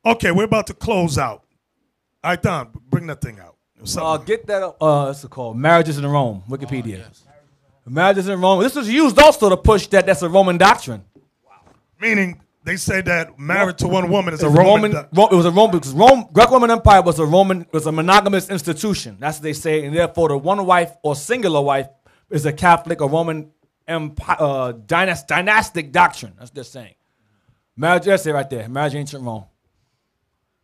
Okay, we're about to close out. All right, Don, bring that thing out. Get that, what's it called? Marriages in Rome, Wikipedia. Yes. Marriages in Rome. This was used also to push that that's a Roman doctrine. Wow. Meaning they say that marriage to one woman is a Roman it was a Roman, because Greco-Roman Empire was a monogamous institution. That's what they say, and therefore the one wife or singular wife is a Catholic or Roman empire, dynastic doctrine. That's what they're saying. Marriage, that's it right there. Marriage in ancient Rome.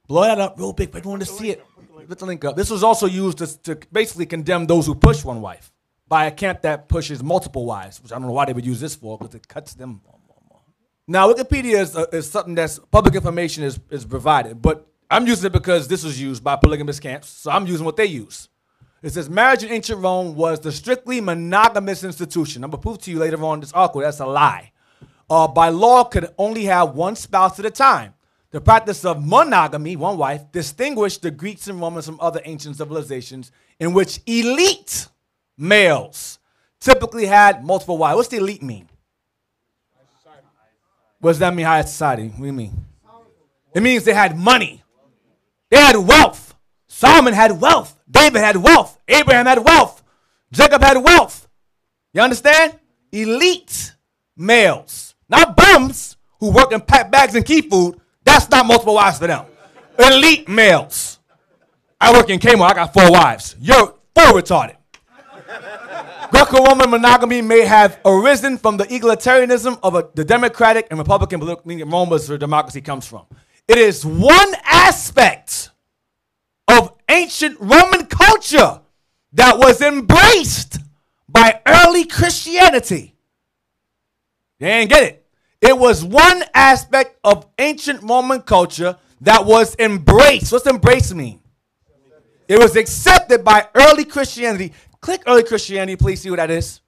Blow that up real big, but I want to see it. Put the link up. This was also used to basically condemn those who push one wife by a camp that pushes multiple wives, which I don't know why they would use this for, because it cuts them. Now, Wikipedia is something that's public information is provided, but I'm using it because this was used by polygamous camps, so I'm using what they use. It says marriage in ancient Rome was the strictly monogamous institution. I'm going to prove to you later on in this article that's a lie. By law, could only have one spouse at a time. The practice of monogamy, one wife, distinguished the Greeks and Romans from other ancient civilizations in which elite males typically had multiple wives. What's the elite mean? What does that mean, high society? What do you mean? It means they had money. They had wealth. Solomon had wealth. David had wealth. Abraham had wealth. Jacob had wealth. You understand? Elite males. Not bums who work and pack bags and keep food. That's not multiple wives for them. Elite males. I work in Kmart. I got 4 wives. You're 4 retarded. Greco-Roman monogamy may have arisen from the egalitarianism of the democratic and republican political, meaning Rome was where democracy comes from. It is one aspect of ancient Roman culture that was embraced by early Christianity. You ain't get it. It was one aspect of ancient Roman culture that was embraced. What's embrace mean? It was accepted by early Christianity. Click early Christianity, please see what that is.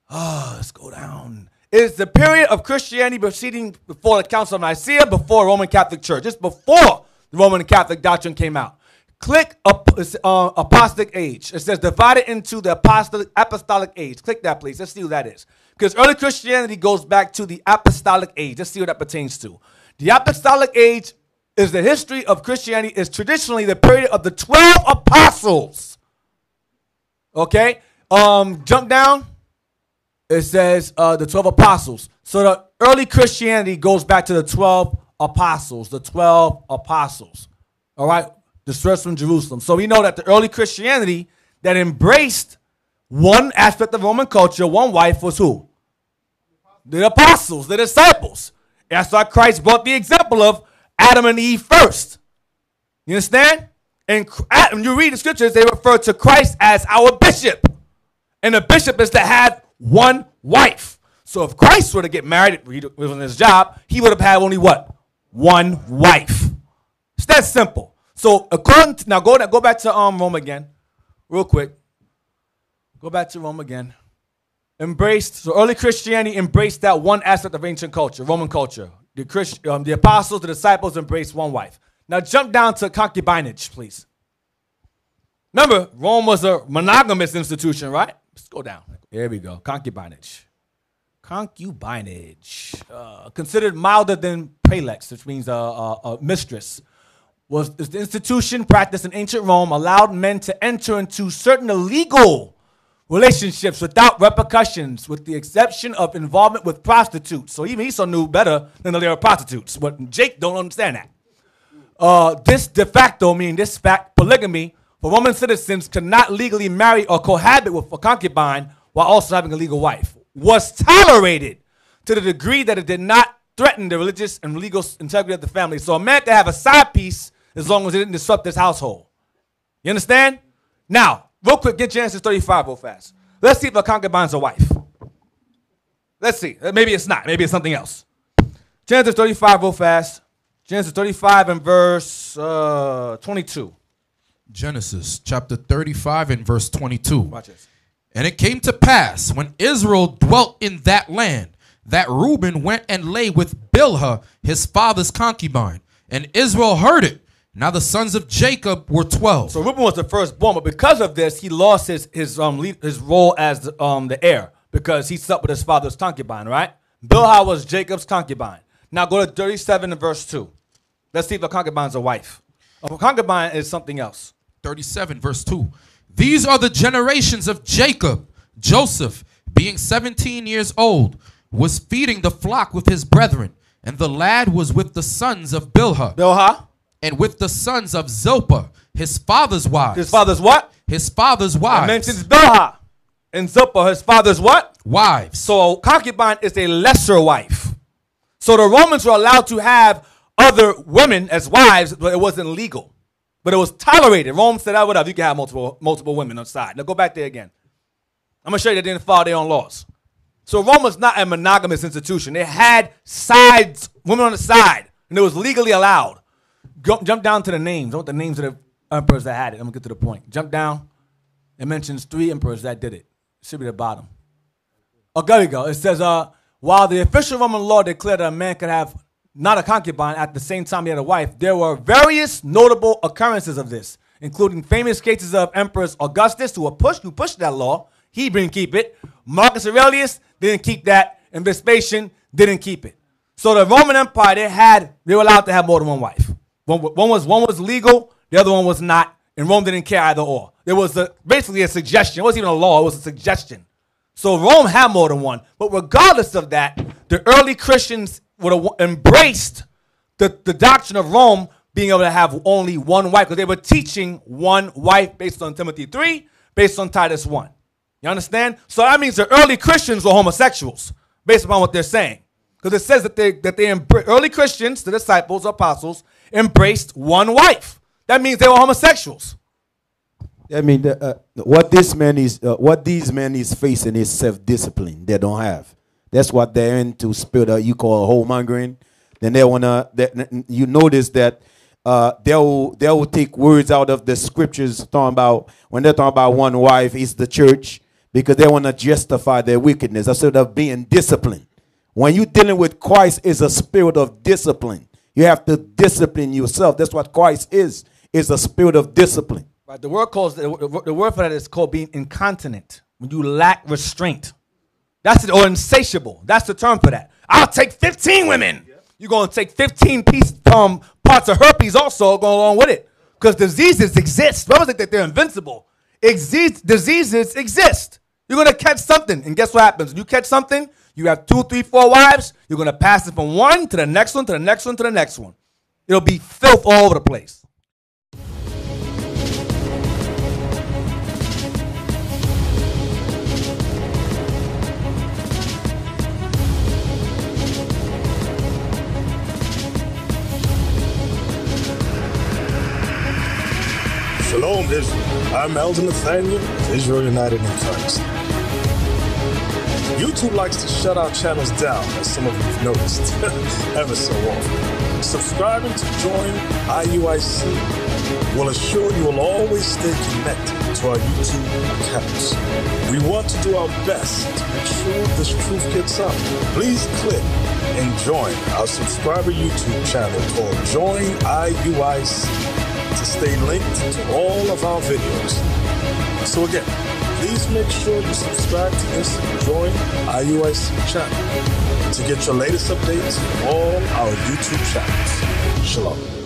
Oh, let's go down. It is the period of Christianity proceeding before the Council of Nicaea, before Roman Catholic Church. It's before the Roman Catholic doctrine came out. Click apostolic age. It says divided into the apostolic age. Click that, please. Let's see what that is. Because early Christianity goes back to the apostolic age. Let's see what that pertains to. The apostolic age is the history of Christianity, is traditionally the period of the 12 apostles. Okay? Jump down. It says the 12 apostles. So the early Christianity goes back to the 12 apostles. The 12 apostles. All right? Dispersed from Jerusalem. So we know that the early Christianity that embraced one aspect of Roman culture, one wife, was who? The apostles, the disciples. That's why Christ brought the example of Adam and Eve first. You understand? And when you read the scriptures, they refer to Christ as our bishop. And the bishop is to have one wife. So if Christ were to get married, he was on his job, he would have had only what? One wife. It's that simple. So according to, now go back to Rome again, real quick. Go back to Rome again. So early Christianity embraced that one aspect of ancient culture, Roman culture. The apostles, the disciples embraced one wife. Now jump down to concubinage, please. Remember, Rome was a monogamous institution, right? Let's go down. There we go. Concubinage. Concubinage. Considered milder than prelex, which means a mistress. Was the institution practiced in ancient Rome allowed men to enter into certain illegal relationships without repercussions, with the exception of involvement with prostitutes. So even Esau knew better than they were prostitutes, but Jake don't understand that. This de facto, meaning this fact, polygamy, for Roman citizens could not legally marry or cohabit with a concubine while also having a legal wife, was tolerated to the degree that it did not threaten the religious and legal integrity of the family. So a man could have a side piece as long as it didn't disrupt his household. You understand? Now, real quick, get Genesis 35 real fast. Let's see if a concubine's a wife. Let's see. Maybe it's not. Maybe it's something else. Genesis 35 real fast. Genesis 35 and verse 22. Genesis chapter 35 and verse 22. Watch this. And it came to pass, when Israel dwelt in that land, that Reuben went and lay with Bilhah, his father's concubine. And Israel heard it. Now the sons of Jacob were 12. So Reuben was the firstborn, but because of this, he lost his role as the heir, because he slept with his father's concubine, right? Bilhah was Jacob's concubine. Now go to 37 and verse 2. Let's see if a concubine is a wife. A concubine is something else. 37, verse 2. These are the generations of Jacob. Joseph, being 17 years old, was feeding the flock with his brethren, and the lad was with the sons of Bilhah. Bilhah? And with the sons of Zilpah, his father's wives. His father's what? His father's wives. It mentions Bilhah. And Zilpah, his father's what? Wives. So a concubine is a lesser wife. So the Romans were allowed to have other women as wives, but it wasn't legal. But it was tolerated. Rome said, oh, whatever, you can have multiple women on the side. Now go back there again. I'm going to show you they didn't follow their own laws. So Rome was not a monogamous institution. They had sides, women on the side, and it was legally allowed. Jump down to the names. I want the names of the emperors that had it. I'm going to get to the point. Jump down. It mentions 3 emperors that did it. It should be the bottom. Oh, there we go. It says, while the official Roman law declared that a man could have not a concubine at the same time he had a wife, there were various notable occurrences of this, including famous cases of Emperors Augustus, who pushed that law. He didn't keep it. Marcus Aurelius didn't keep that, and Vespasian didn't keep it. So the Roman Empire, they were allowed to have more than one wife. One was legal, the other one was not, and Rome didn't care either or. There was basically a suggestion. It wasn't even a law, it was a suggestion. So Rome had more than one. But regardless of that, the early Christians would have embraced the doctrine of Rome being able to have only one wife, because they were teaching one wife based on Timothy 3, based on Titus 1. You understand? So that means the early Christians were homosexuals, based upon what they're saying. Because it says that early Christians, the disciples, apostles, embraced one wife. That means they were homosexuals. I mean, what these men is facing is self-discipline. They don't have. That's what they're into. Spirit you call homongering. Then they wanna. You notice that they will take words out of the scriptures talking about when they're talking about one wife is the church, because they want to justify their wickedness instead of being disciplined. When you're dealing with Christ, is a spirit of discipline. You have to discipline yourself. That's what Christ is a spirit of discipline. Right. The word for that is called being incontinent. When you lack restraint. Or insatiable. That's the term for that. I'll take 15 women. Yeah. You're going to take 15 parts of herpes also going along with it. Because diseases exist. Don't think that they're invincible. Diseases exist. You're going to catch something. And guess what happens? When you catch something, you have 2, 3, 4 wives. You're going to pass it from one to the next one, to the next one, to the next one. It'll be filth all over the place. Shalom, Israel. I'm Elder Nathaniel, Israel United in Christ. YouTube likes to shut our channels down, as some of you have noticed, ever so often. Subscribing to join IUIC will assure you will always stay connected to our YouTube accounts. We want to do our best to make sure this truth gets out. Please click and join our subscriber YouTube channel called Join IUIC to stay linked to all of our videos. So again, please make sure you subscribe to this and join IUIC channel to get your latest updates from all our YouTube channels. Shalom.